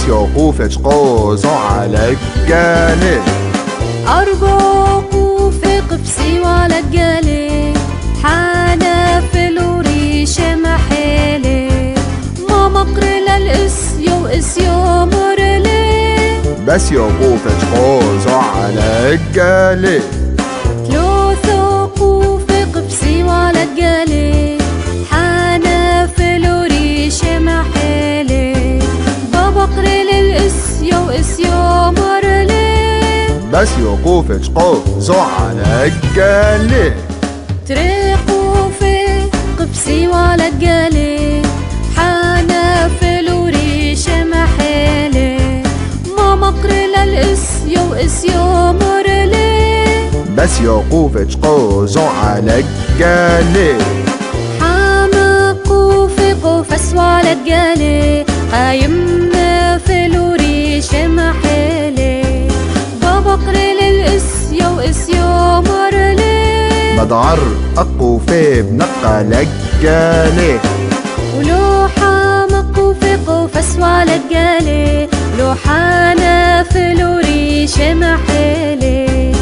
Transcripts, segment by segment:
بس يوقوفة قوزو على الجالي أرجوكوا في قبسي ولا الجالي حانا في الوريش محالي ما مقر للإسيو إسيو مرلي بس يوقوفة قوزو على الجالي ثلوثوكوا في قبسي ولا الجالي حانا في الوريش محالي بمقر للإسيو إسيو مرلي بس يوقوفة قوزو على الجالي تريقوا في قبسي ولا الجالي حانا في الوريش محالي ما مقر للإسيو إسيو مرلي بس يوقوفة قوزو على الجالي حامقوا في قفس ولا الجالي قايمنا في الوريش محالي بمقر للإسيو إسيو مرلي مدعر أقو في بنقى لجالي ولو حامقوا في قفس ولا الجالي لو حانا في الوريش محالي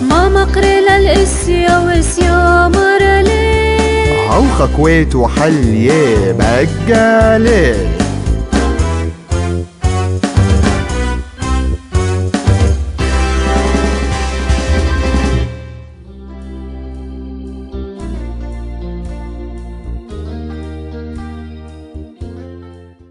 ما مقر للإسيو إسيو مرلي عوخك ويت وحل يا بجالي